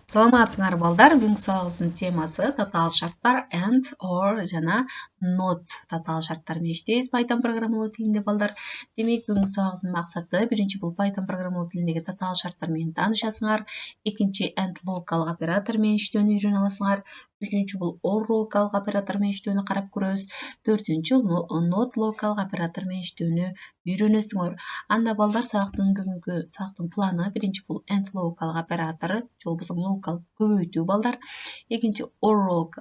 Саламатсыңар балдар, бүгүнкү сабагыбыздын темасы татаал шарттар and or жана not татаал шарттар менен иштейбиз Python программалоо тилинде балдар. Демек бүгүнкү сабагыбыздын максаты биринчи бул Python программалоо тилиндеги татаал шарттар менен таанышасыңар, экинчи and локалык оператор менен иштөөнү үйрөнө аласыңар, үчүнчү бул or локалык оператор менен иштөөнү карап көрөбүз, төртүнчү not локалык оператор менен иштөөнү үйрөнөсүңөр. Анда балдар бүгүнкү сабактын планы биринчи бул and локалык оператору же болбосо локал көбөйтүү балдар, экинчи or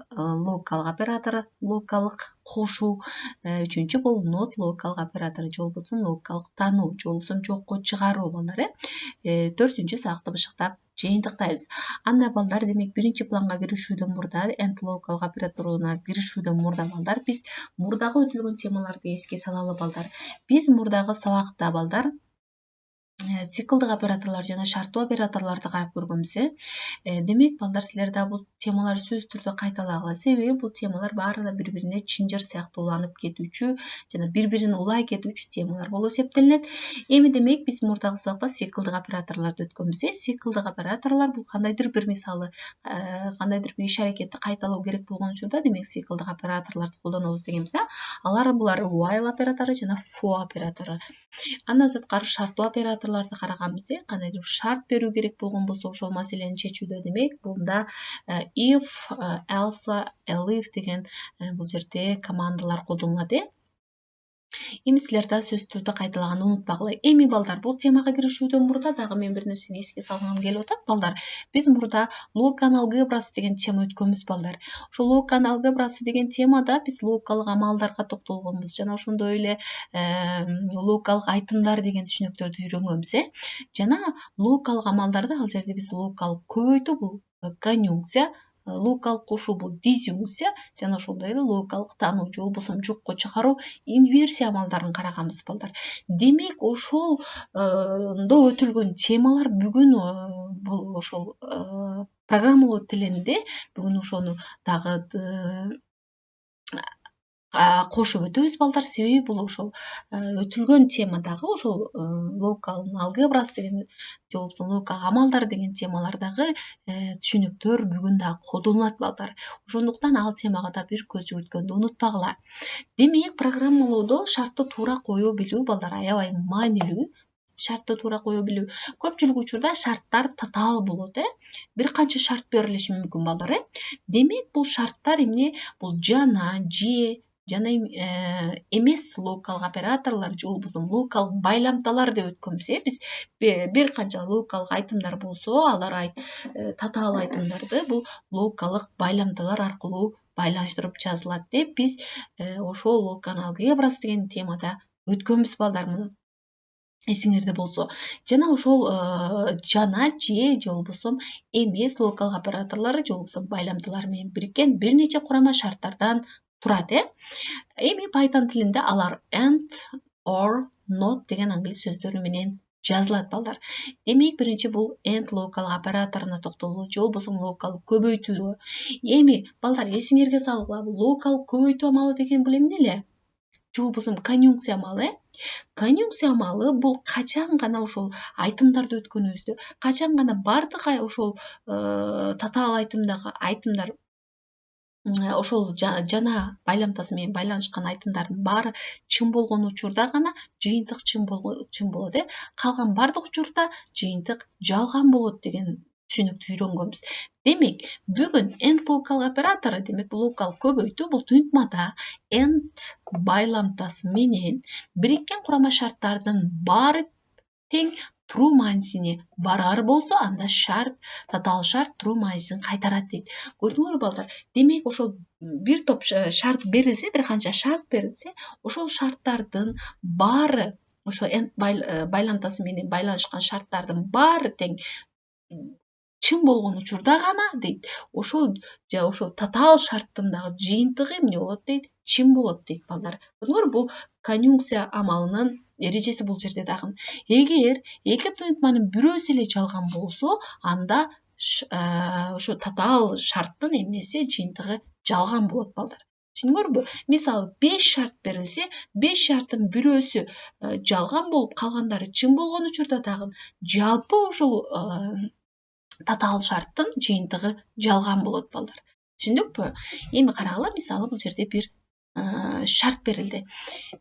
локалык оператору локалык кошуу, үчүнчү бул not локалык оператору же болбосо локалык таануу же болбосо жокко чыгаруу балдар. Төртүнчү сабакты бышыктап жыйынтыктайбыз. Анда балдар, демек биринчи планга киришүүдөн мурда, and локалык операторуна киришүүдөн мурда балдар, биз мурдагы өтүлгөн темаларды эске салалы балдар. Биз мурдагы сабакта балдар циклдык операторлор жана шарттуу операторлорду карап көргөнбүз. Демек балдар, силер да бул темаларды сөзсүз түрдө кайталагыла, себеби бул темалар баары да бири-бирине чынжыр сыяктуу уланып кетүүчү жана бири-бирин улай кетүүчү темалар болуп эсептелинет. Эми демек биз мурдагы сабакта циклдык операторлорду өткөнбүз. Циклдык операторлор бул кандайдыр бир мисалы, кандайдыр бир иш аракетти кайталоо керек болгон учурда демек циклдык операторлорду колдонобуз дегенбиз. Булар while оператору жана for оператору. Андан сырткары шарттуу операторлорду караганбыз. Кандайдыр бир шарт берүү керек болгон болсо, ошол маселени чечүүдө демек бунда if, else, elif деген бул жерде командалар колдонулат. Эми силер да сөзсүз түрдө кайталаганды унутпагыла. Эми балдар, бул темага киришүүдөн мурда дагы мен бир нерсени эске салгым келип атат балдар. Биз мурда локал алгебрасы деген тема өткөнбүз балдар. Ошол локал алгебрасы деген темада биз локалык амалдарга токтолгонбуз жана ошондой эле локалык айтымдар деген түшүнүктөрдү үйрөнгөнбүз. Жана локалык амалдарды ал жерде биз локал көбөйтүү бул конъюнкция, локалык кошуу бул дизъюнкция жана ошондой эле локалык таануу же болбосо жокко чыгаруу инверсия амалдарын караганбыз балдар. Демек ошолдо өтүлгөн темалар бүгүн бул ошол программалоо тилинде бүгүн ошону дагы кошуп өтөбүз балдар, себеби бул ошол өтүлгөн темадагы ошол локал алгебрасы деген же болбосо локал амалдар деген темалардагы түшүнүктөр бүгүн дагы колдонулат балдар. Ошондуктан ал темага да бир көз жүгүрткөндү унутпагыла. Демек программалоодо шартты туура кое билүү балдар аябай маанилүү. Шартты туура кое билүү. Көпчүлүк учурда шарттар татаал болот, бир канча шарт берилиши мүмкүн балдар. Демек бул шарттар эмне? Бул жана эмес локалык операторлор же болбосо локалык байламталар деп өткөнбүз. Биз бир канча локалык айтымдар болсо, алар татаал айтымдарды бул локалык байламталар аркылуу байланыштырып жазылат деп биз ошол локал алгебрасы деген темада өткөнбүз балдар муну. Эсиңерде болсо, жана ошол жана же болбосо эмес локалык операторлору же болбосо байламталар менен бириккен бир нече курама шарттардан турат. Эми Python тилинде алар and, or, not деген англис сөздөрү менен жазылат балдар. Демек биринчи бул and локалык операторуна токтолуу же болбосо локалык көбөйтүү. Эми балдар, эсиңерге салгыла, бул локалык көбөйтүү амалы деген бул эмне эле? Же болбосо конъюнкция амалы. Конъюнкция амалы бул качан гана ошол айтымдарды өткөнүбүздө, качан гана бардык ошол татаал айтымдар ошол жана байламтасы менен байланышкан айтымдардын баары чын болгон учурда гана жыйынтык чын болот. Калган бардык учурда жыйынтык жалган болот деген түшүнүктү үйрөнгөнбүз. Демек бүгүн and локал оператору, демек локал көбөйтүү бул түнтмада and байламтасы менен бириккен курама шарттардын баары тең true маанисине барар болсо, анда татаал шарт true маанисин кайтарат дейт. Көрдүңөрбү балдар? Демек ошол бир топ шарт берилсе, бир канча шарт берилсе, ошол шарттардын баары, ошол and байламтасы менен байланышкан шарттардын баары тең чын болгон учурда гана дейт, ошол татаал шарттын дагы жыйынтыгы эмне болот дейт? Чын болот дейт балдар. Көрдүңөрбү? Бул конъюнкция амалынын эрежеси бул жерде дагы. Эгер эки түнтманын бирөөсү эле жалган болсо, анда ошо татаал шарттын эмнеси жыйынтыгы жалган болот балдар. Түшүндүңөрбү? Мисалы 5 шарт берилсе, 5 шарттын бирөөсү жалган болуп, калгандары чын болгон учурда дагы жалпы ошол татаал шарттын жыйынтыгы жалган болот балдар. Түшүндүкпү? Эми карагыла, мисалы бул жерде бир шарт берилди.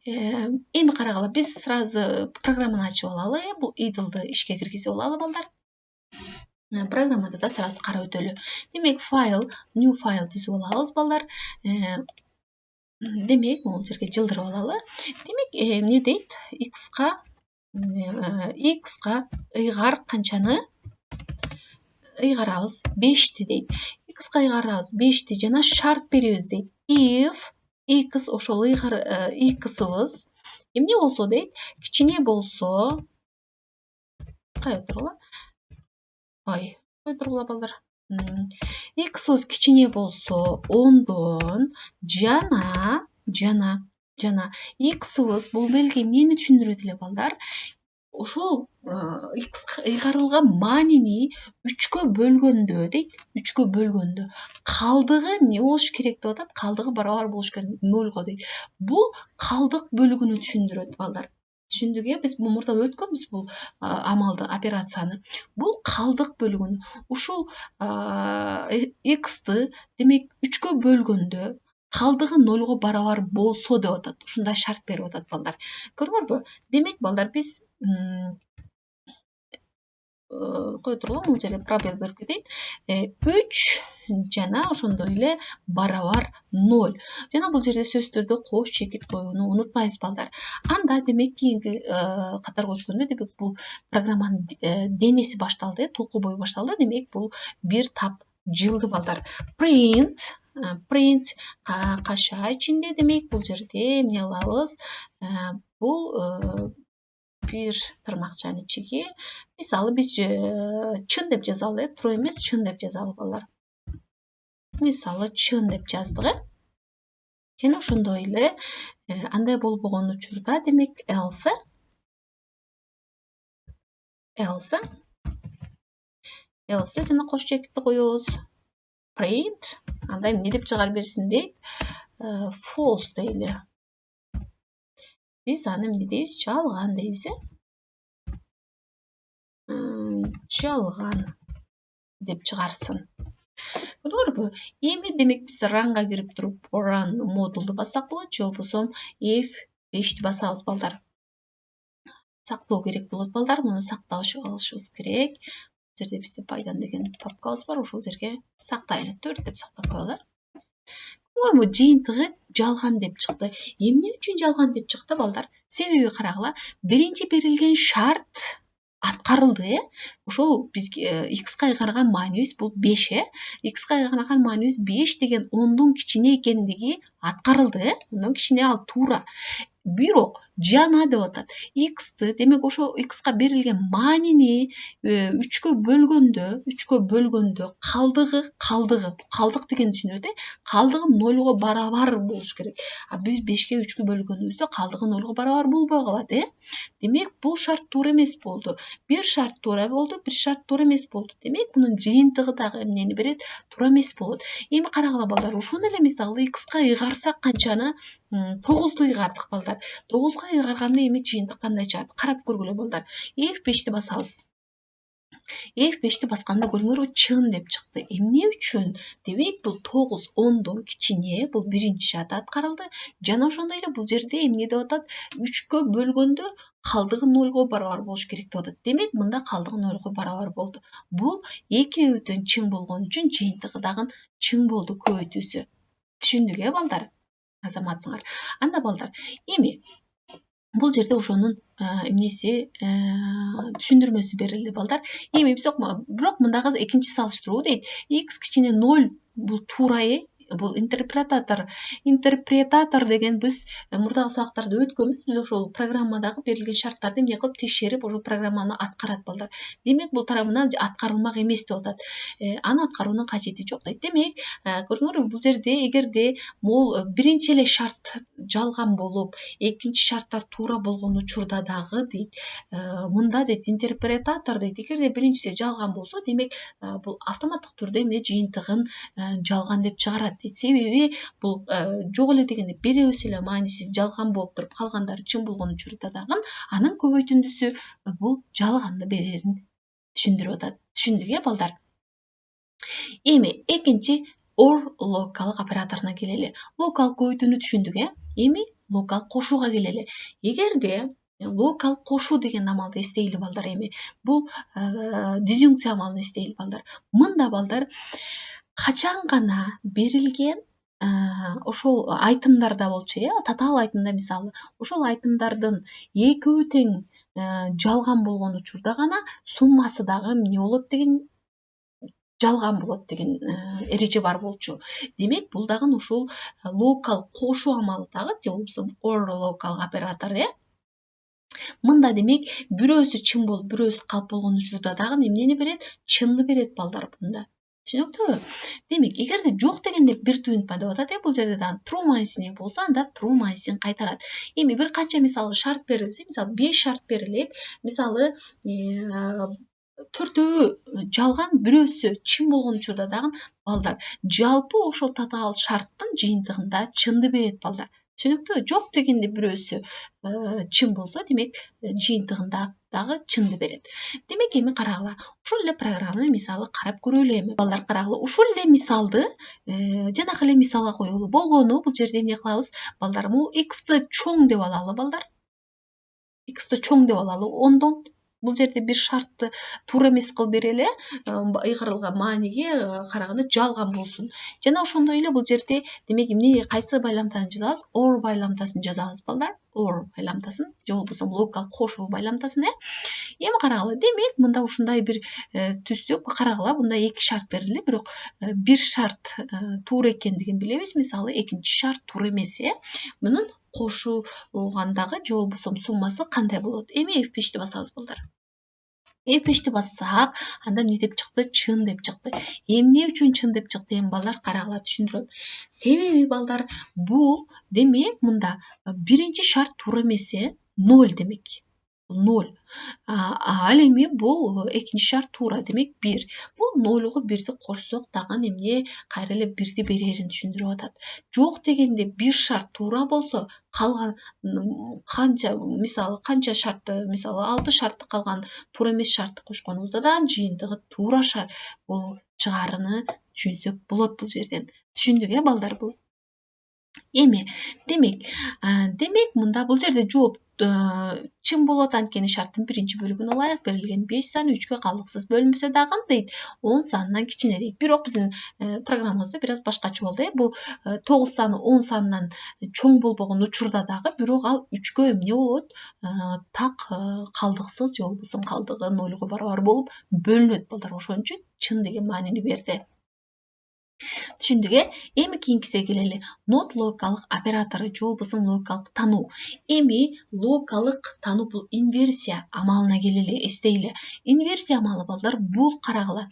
Эми карагыла, биз сразу программаны ачып алалы. Бул idle'ды ишке киргизип алалы балдар. Программада да сразу карап өтөлү. Демек, файл, new file түзүп алабыз балдар. Демек, бул жерге жылдырып алалы. Демек, эмне дейт? X-ка ыйгар канчаны ыйгарабыз? 5ти дейт. X-ка ыйгарабыз 5ти жана шарт беребиз дейт. If X ошол X-ыбыз эмне болсо дейт? Кичине болсо, кая тургула? Ой, кой тургула балдар? X-ыбыз кичине болсо 10дон жана X-ыбыз бул белги эмнени түшүндүрөт эле балдар? Ошол X ыйгарылган маанини 3кө бөлгөндө дейт. 3кө бөлгөндө калдыгы эмне болуш керек деп атат? Калдыгы барабар болуш керек 0го дейт. Бул калдык бөлүгүнү түшүндүрөт балдар. Түшүндүк, биз мурда өткөнбүз бул амалды, операцияны. Бул калдык бөлүгүнү. Ушул X'ты демек 3кө бөлгөндө калдыгы 0го барабар болсо деп атат. Ушундай шарт берип атат балдар. Көрдүңөрбү? Демек балдар, биз кой тургула, бул жерде пробел берип кетейин. 3 жана ошондой эле барабар 0. Жана бул жерде сөздөрдө кош чекит коюуну унутпайбыз балдар. Анда демек кийинки катарга өткөндө демек бул программанын денеси башталды, толку бою башталды. Демек бул бир тап жылды балдар. Print каша ичинде, демек бул жерде эмне алабыз? Бул бир тырмакчанын ичиге, мисалы биз чын деп жазалы, true эмес, чын деп жазалы балдар. Мисалы чын деп жаздык, Жана ошондой эле андай болбогон учурда демек else жана кош чекитти коебуз. Print анда эмне деп чыгарып берсин дейт? False дейли. Биз аны эмне дейбиз? Жалган дейбиз, жалган деп чыгарсын. Көрдүңөрбү? Эми демек биз runга кирип туруп run модулду бассак болот, же болбосо F5ти басабыз балдар. Сактоо керек болот балдар, муну сактап алышыбыз керек. Бул жерде бизде Python деген папкабыз бар, ошол жерге сактайлы, 4 деп сактап коелу. Көрдүңөрбү? Жыйынтыгы жалган деп чыкты. Эмне үчүн жалган деп чыкты балдар? Себеби карагыла, биринчи берилген шарт аткарылды. Ошол бизге X-ка ыйгарган маанибиз бул 5, X-ка ыйгарган маанибиз 5 деген 10дон кичине экендиги аткарылды. Мындан кичине ал туура. Бирок жана деп атат. X'ты, демек ошо X'ка берилген маанини 3кө бөлгөндө калдык деген түшүнөт, калдыгы 0го барабар болуш керек. Биз 5ке 3кө бөлгөнүбүздө калдыгы 0го барабар болбой калат, Демек бул шарт туура эмес болду. Бир шарт туура болду, бир шарт туура эмес болду. Демек мунун жыйынтыгы дагы эмнени берет? Туура эмес болот. Эми карагыла балдар, ошону эле мисалы X'ка ыйгарсак канчаны? 9ду ыйгардык балдар. 9га ыйгарганда эми жыйынтык кандай чыгат? Карап көргүлө балдар. F5ти басабыз. F5ти басканда көрдүңөрбү? Чын деп чыкты. Эмне үчүн? Демек бул 9 10дон кичине, бул биринчи шарт аткарылды. Жана ошондой эле бул жерде эмне деп атат? 3кө бөлгөндө калдыгы 0го барабар болуш керек деп атат. Демек мында калдыгы 0го барабар болду. Бул экөөдөн чың болгон үчүн жыйынтыгы дагы чың болду, көбөйтүүсү. Түшүндүк, балдар? Азаматсыңар. Анда балдар, эми бул жерде ошонун эмнеси түшүндүрмөсү берилди балдар. Эми бирок мындагы экинчи салыштыруу дейт. X кичине 0 бул туура, бул интерпретатор деген биз мурдагы сабактарда өткөнбүз. Биз ошол программадагы берилген шарттарды эмне кылып текшерип, ошол программаны аткарат балдар. Демек бул тарабынан аткарылмак эмес деп атат. Аны аткаруунун кажети жок дейт. Демек, көрдүңөрбү, бул жерде эгерде биринчи эле шарт жалган болуп, экинчи шарттар туура болгон учурда дагы дейт, мында дейт интерпретатор дейт, эгерде биринчиси жалган болсо, демек бул автоматтык түрдө эмне жыйынтыгын жалган деп чыгарат. Себеби бул жок эле дегенде беребиз эле мааниси жалган болуп туруп, калгандары чын болгон учурда дагы анын көбөйтүндүсү бул жалганды берерин түшүндүрүп атат. Түшүндүк, балдар? Эми экинчи or локалдык операторуна келели. Локал көйтүүнү түшүндүк, эми локал кошууга келели. Эгерде локал кошуу деген амалды эстейли балдар, эми бул дизъюнкция амалын эстейли балдар. Мында балдар качан гана берилген ошол айтымдарда болчу, татаал айтымда мисалы, ошол айтымдардын экөө тең жалган болгон учурда гана суммасы дагы эмне болот деген жалган болот деген эреже бар болчу. Демек, бул дагы ушул локал кошуу амалы дагы же болбосо or локал оператор, Мында демек бирөөсү чын болуп, бирөөсү калп болгон учурда дагы эмнени берет? Чынды берет балдар мында. Түшүнүктүүбү? Демек, эгерде жок дегенде бир туюнтма деп атат, бул жерде дагы true майсине болсо, анда true майсин кайтарат. Эми бир канча мисалы шарт берилсе, мисалы 5 шарт берилип, мисалы 4-өө жалган, бирөөсү чын болгон учурда дагы балдар жалпы ошол татаал шарттын жыйынтыгында чынды берет балдар. Түшүнүктүүбү? Жок дегенде бирөөсү чын болсо, демек жыйынтыгында дагы чынды берет. Демек, эми карагыла. Ушул эле программаны мисалы карап көрөлү эми. Балдар карагыла. Ушул эле мисалды жанакы эле мисалга коелу. Болгону бул жерде эмне кылабыз? Балдар, бул x'ти чоң деп алалы балдар. X'ти чоң деп алалы 10дон. Бул жерде бир шартты туура эмес кылып берели, ыйгарылган мааниге караганда жалган болсун. Жана ошондой эле бул жерде демек эмне кайсы байламтаны жазабыз? Or байламтасын жазабыз балдар. Or байламтасын же болбосо локал кошуу байламтасын, Эми карагыла. Демек, мында ушундай бир түздүк. Карагыла, мында 2 шарт берилди, бирок бир шарт туура экендигин билебиз. Мисалы, экинчи шарт туура эмес, Мунун кошулгандагы же болбосо суммасы кандай болот? Эми F5ти басабыз балдар. F5ти бассак, анда эмне деп чыкты? Чын деп чыкты. Эмне үчүн чын деп чыкты? Эми балдар карагыла, түшүндүрөм. Себеби балдар, бул демек мында биринчи шарт туура эмес, 0 демек. 0. Ал эми бул экинчи шарт туура, демек 1. Бул 0го 1ди кошсок дагы эмне кайра эле 1ди берерин түшүндүрүп атат. Жок дегенде бир шарт туура болсо, калган канча, мисалы канча шартты, мисалы 6 шартты калган туура эмес шартты кошконубузда да жыйынтыгы туура шарт болуп чыгаарыны түшүнсөк болот бул жерден. Түшүндүк, балдар бул? Эми демек мында бул жерде жооп чын болот, анткени шарттын биринчи бөлүгүн алайык. Берилген 5 саны 3кө калдыксыз бөлүнбөсө дагы дейт 10 санынан кичине дейт. Бирок биздин программабызда бир аз башкача болду, бул 9 саны 10 санынан чоң болбогон учурда дагы, бирок ал 3кө эмне болот? Так калдыксыз же болбосо калдыгы 0го барабар болуп бөлүнөт балдар. Ошон үчүн чын деген маанини берди. Түшүндүк, эми кийинкисине келели. Not локалдык оператору же болбосо локалдык тануу. Эми локалдык тануу бул инверсия амалына келели, эстейли. Инверсия амалы балдар бул карагыла.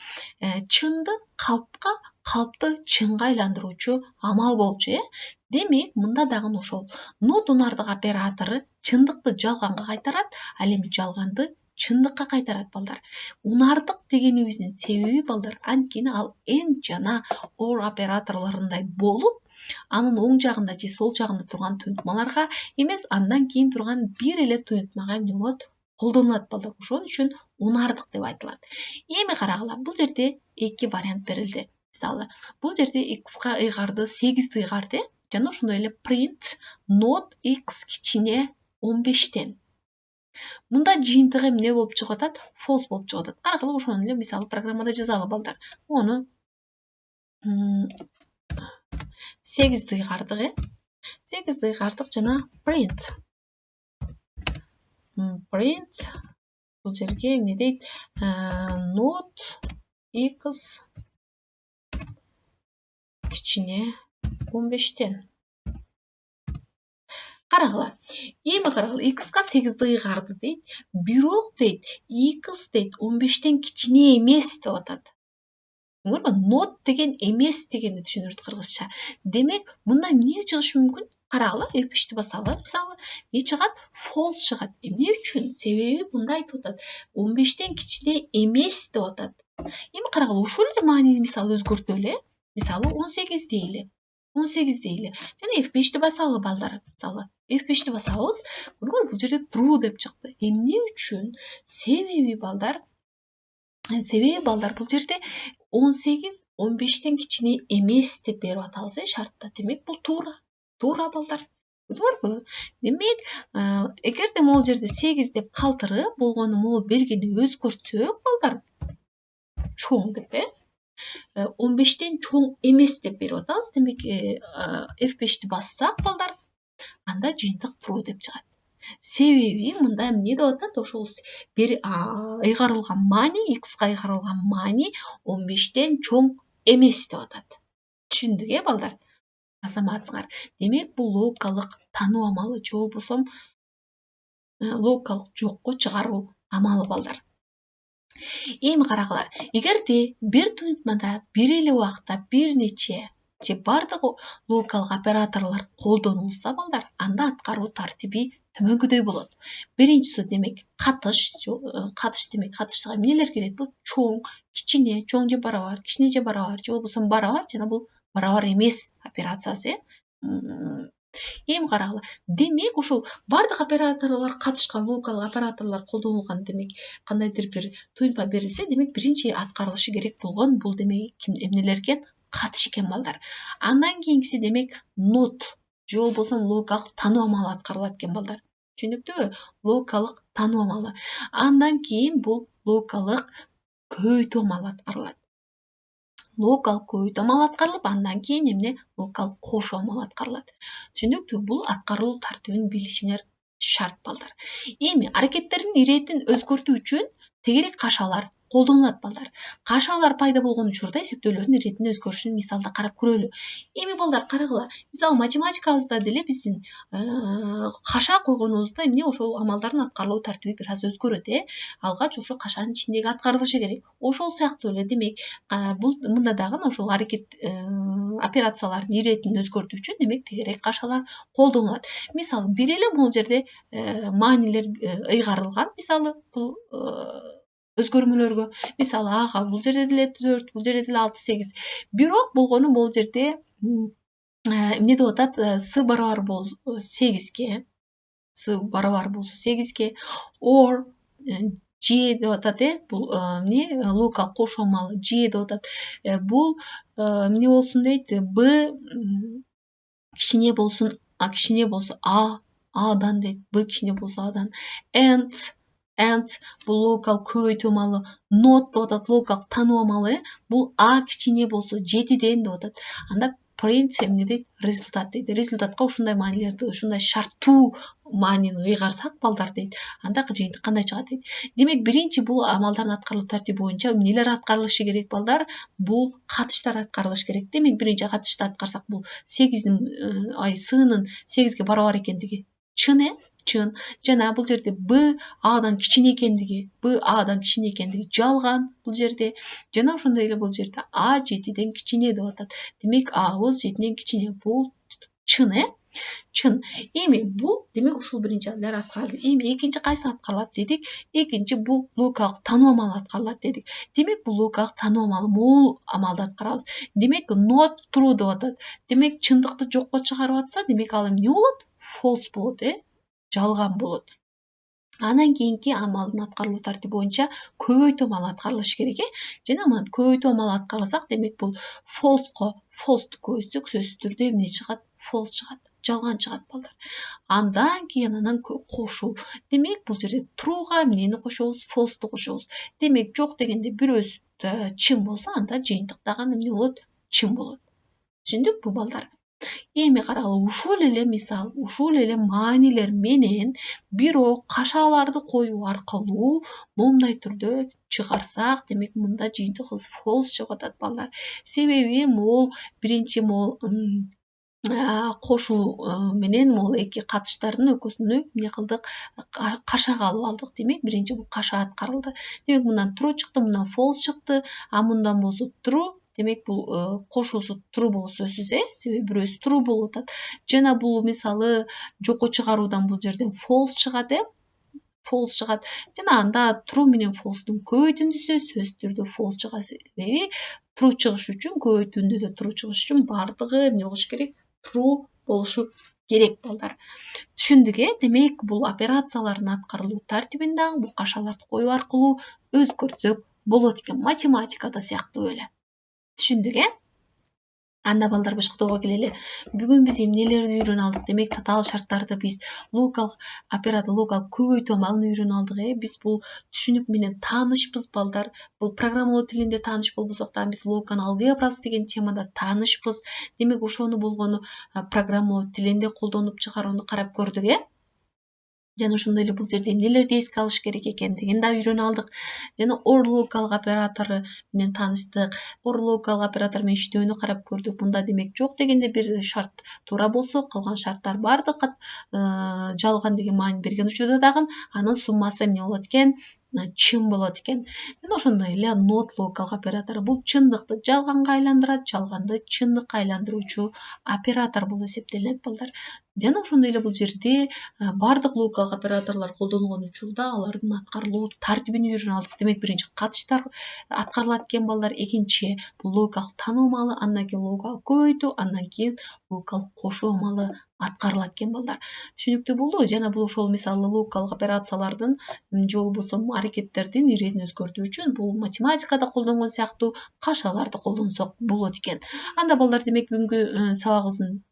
Чынды калпка, калпты чынга айландыруучу амал болчу, Демек, мында дагы ошол not унардык оператору чындыкты жалганга кайтарат, ал эми жалганды чындыкка кайтарат балдар. Унардык дегенибиздин себеби балдар, анткени ал and жана or операторлорундай болуп, анын оң жагында же сол жагында турган туюнтмаларга эмес, андан кийин турган бир эле туюнтмага эмне болот? Колдонулат балдар. Ошон үчүн унардык деп айтылат. Эми карагыла, бул жерде 2 вариант берилди. Мисалы, бул жерде x-ка ыйгарды 8ди ыйгарды, жана ошондой эле print not x кичине 15тен. Мында жыйынтыгы эмне болуп чыгып атат? False болуп чыгып атат. Карагыла, ошону эле мисалы программада жазалы балдар. Ону 8ди ыйгардык, 8ди ыйгардык жана print бул жерге эмне дейт? Not x кичине 15тен. Карагыла. Эми карагыла, x-ка 8ди ыйгарды дейт, бирок дейт, x дейт 15тен кичине эмес деп атат. Not деген эмес дегенди түшүнүрүт кыргызча. Демек, мында эмне чыгышы мүмкүн? Карагыла, F5ти басалы, мисалы, эмне чыгат? False чыгат. Эмне үчүн? Себеби мында айтып атат, 15тен кичине эмес деп атат. Эми карагыла, ушул эле маанини мисалы өзгөртөлү, мисалы 18 дейли. 18 дейли. Жана F5ти басалы балдар. Мисалы, F5ти басабыз, бул жерде true деп чыкты. Эмне үчүн? Себеби балдар бул жерде 18 15-тен кичине эмес деп берип атабыз шартта. Демек бул туура балдар. Көрдүңөрбү? Демек, эгерде могул жерде 8 деп калтырып, болгону могул белгини өзгөртсөк балдар, чоң деп 15-тен чоң эмес деп берип атабыз. Демек, F5-ти бассак балдар, анда жыйынтык true деп чыгат. Себеби мында эмне деп атат? Ошол ыйгарылган маани, x-ка ыйгарылган маани 15-тен чоң эмес деп атат. Түшүндүк балдар? Азаматсыңар. Демек, бул логикалык тануу амалы же болбосо логикалык жокко чыгаруу амалы балдар. Эми карагыла, эгерде бир туйнтмада бир эле убакытта бир нече же бардыгы логикалык операторлор колдонулса балдар, анда аткаруу тартиби төмөнгөдөй болот. Биринчиси демек катыш демек катыштагы эмнелер кирет? Бул чоң, кичине, чоң же барабар, кичине же барабар, же болбосо барабар жана бул барабар эмес операциясы. Эми карагыла. Демек, ушул бардык операторлор катышкан, логикалык операторлор колдонулган, демек кандайдыр бир туйнтма берилсе, демек биринчи аткарылышы керек болгон бул демек эмнелер экен? Катыш экен балдар. Андан кийинкиси демек not же болбосо логикалык тануу амалы аткарылат экен балдар. Түшүнүктүүбү? Логикалык тануу амалы. Андан кийин бул логикалык көбөйтүү амалы аткарылат. Логикалык көбөйтүү амалы аткарылып, андан кийин эмне? Логикалык кошуу амалы аткарылат. Түшүнүктүү? Бул аткарылуу тартибин билишиңер шарт балдар. Эми аракеттердин иретин өзгөртүү үчүн тегерек кашалар колдонулат балдар. Кашалар пайда болгон учурда эсептөөлөрдүн иретин өзгөрүшүн мисалда карап көрөлү. Эми балдар карагыла, мисалы математикабызда деле биздин каша койгонубузда эмне ошол амалдардын аткарылуу тартиби бир аз өзгөрөт, алгач ошо кашанын ичиндеги аткарылышы керек. Ошол сыяктуу эле демек, бул мында дагы ошол аракет операциялардын иретин өзгөртүү үчүн демек тегерек кашалар колдонулат. Мисалы, бир эле бул жерде маанилер ыйгарылган, мисалы, бул өзгөрмөлөргө. Мисалы, ага бул жерде деле 4, бул жерде деле 6, 8. Бирок болгону бул жерде эмне деп атат? С барабар болсо 8ге, С барабар болсо 8ге, or G деп атат, бул эмне? Логикалык кошуу амалы G деп атат. Бул эмне болсун дейт? B кичине болсун, кичине болсо Адан дейт. B кичине болсо Адан. And бул логикалык көбөйтүү амалы. Not деп атат, логикалык тануу амалы. Бул А кичине болсо 7ден деп атат. Анда принцип эмне дейт? Результат дейт. Результатка ушундай маанилерди, ушундай шарттуу маанини ыйгарсак балдар дейт. Анда жыйынтык кандай чыгат дейт. Демек, биринчи бул амалдардын аткарылуу тартиби боюнча эмнелер аткарылышы керек балдар? Бул катыштар аткарылышы керек. Демек, биринчи катышты аткарсак, бул 8дин Сынын 8ге барабар экендиги чын, чын. Жана бул жерде B Адан кичине экендиги, жалган бул жерде. Жана ошондой эле бул жерде А 7ден кичине деп атат. Демек, Абыз 7ден кичине. Бул чын, чын. Эми бул демек ушул биринчилер аткарылды. Эми экинчи кайсы аткарылат дедик? Экинчи бул логикалык тануу амалы аткарылат дедик. Демек, бул логикалык тануу амалы могул амалды аткарабыз. Демек, not true деп атат. Демек, чындыкты жокко чыгарып атса, демек ал эмне болот? False болот, жалган болот. Андан кийинки амалдын аткарылуу тартиби боюнча көбөйтүү амалы аткарылышы керек, жана көбөйтүү амалы аткарылсак, демек бул false'ту көбөйтсөк, сөзсүз түрдө эмне чыгат? False чыгат, жалган чыгат балдар. Андан кийин кошуу. Демек, бул жерде true'га эмнени кошобуз? False'ту кошобуз. Демек, жок дегенде бирөөсү чын болсо, анда жыйынтык дагы эмне болот? Чын болот. Түшүндүкпү балдар? Эми карагыла, ушул эле мисал, ушул эле маанилер менен бирок кашаларды коюу аркылуу момундай түрдө чыгарсак, демек мында жыйынтыгыбыз false чыгып атат балдар. Себеби могул биринчи могул кошуу менен могул эки катыштардын экөөсүнү эмне кылдык? Кашага алып алдык. Демек, биринчи бул каша аткарылды. Демек, мындан true чыкты, мындан false чыкты, мындан болсо true. Демек, бул кошуусу true болсо сөзсүз, себеби бирөөсү true болуп атат. Жана бул мисалы жокко чыгаруудан бул жерден false чыгат, false чыгат. Жана анда true менен false'дун көбөйтүндүсү сөзсүз түрдө false чыгат. Себеби true чыгыш үчүн, көбөйтүндүдө true чыгыш үчүн бардыгы эмне болуш керек? True болушу керек балдар. Түшүндүк, демек бул операциялардын аткарылуу тартибин дагы бул кашаларды коюу аркылуу өзгөртсөк болот экен. Математикада сыяктуу эле. түшүндүк анда балдар бышкытууга келели. Бүгүн биз эмнелерди үйрөнүп алдык? Демек татаал шарттарды биз локал көбөйтүү амалын үйрөнүп алдык. Биз бул түшүнүк менен таанышпыз балдар. Бул программалоо тилинде тааныш болбосок дагы биз локал алгебрасы деген темада таанышпыз. Демек ошону болгону программалоо тилинде колдонуп чыгарууну карап көрдүк. Жана ошондой эле бул жерде эмнелерди эске алыш керек экендигин да үйрөнүп алдык. Жана or local оператору менен тааныштык. Or local оператор менен иштөөнү карап көрдүк. Мында демек жок дегенде бир шарт туура болсо, калган шарттар бардыгы жалган деген маани берген учурда дагы анын суммасы эмне болот экен? Чын болот экен. Жана ошондой эле not local оператору бул чындыкты жалганга айландырат, жалганды чындыкка айландыруучу оператор болуп эсептелет балдар. Жана ошондой эле бул жерде бардык локал операторлор колдонулгон учурда алардын аткарылуу тартибин үйрөнүп алдык. Демек биринчи катыштар аткарылат экен балдар, экинчи бул локал тануу амалы, андан кийин локал көбөйтүү, андан кийин локал кошуу амалы аткарылат экен балдар. Түшүнүктүү болду. Жана бул ошол мисалы локал операциялардын же болбосо аракеттердин иретин өзгөртүү үчүн бул математикада колдонгон сыяктуу кашаларды колдонсок болот экен. Анда балдар демек бүгүнкү сабагыбыздын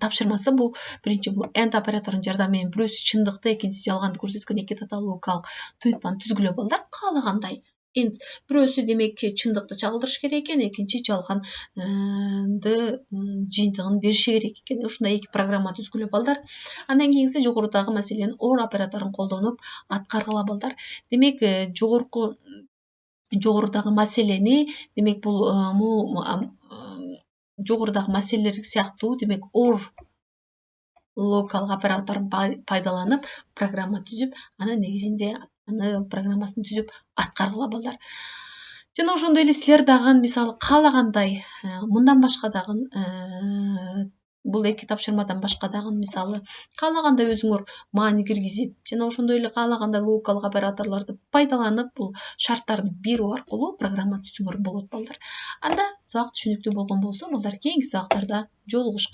тапшырмасы бул биринчи бул AND операторунун жардамы менен бирөөсү чындыкты, экинчиси жалганды көрсөткөн эки татаал локал туйутпаны түзгүлө балдар. Каалагандай AND бирөөсү демек чындыкты чагылдырыш керек экен, экинчи жалганды жыйынтыгын бериши керек экен. Ушундай эки программа түзгүлө балдар. Андан кийинкиси жогорудагы маселени OR операторун колдонуп аткаргыла балдар. Демек жогорудагы маселени демек бул жогорудагы маселелер сыяктуу демек OR локал операторун пайдаланып программа түзүп, анын негизинде аны программасын түзүп аткаргыла балдар. Жана ошондой эле силер дагы мисалы каалагандай мындан башка дагы бул эки тапшырмадан башка дагы мисалы каалагандай өзүңөр маани киргизип, жана ошондой эле каалагандай локал операторлорду пайдаланып бул шарттарды берүү аркылуу программа түзүңөр болот балдар. Анда сабак түшүнүктүү болгон болсо, балдар кийинки сабактарда жолугушкан.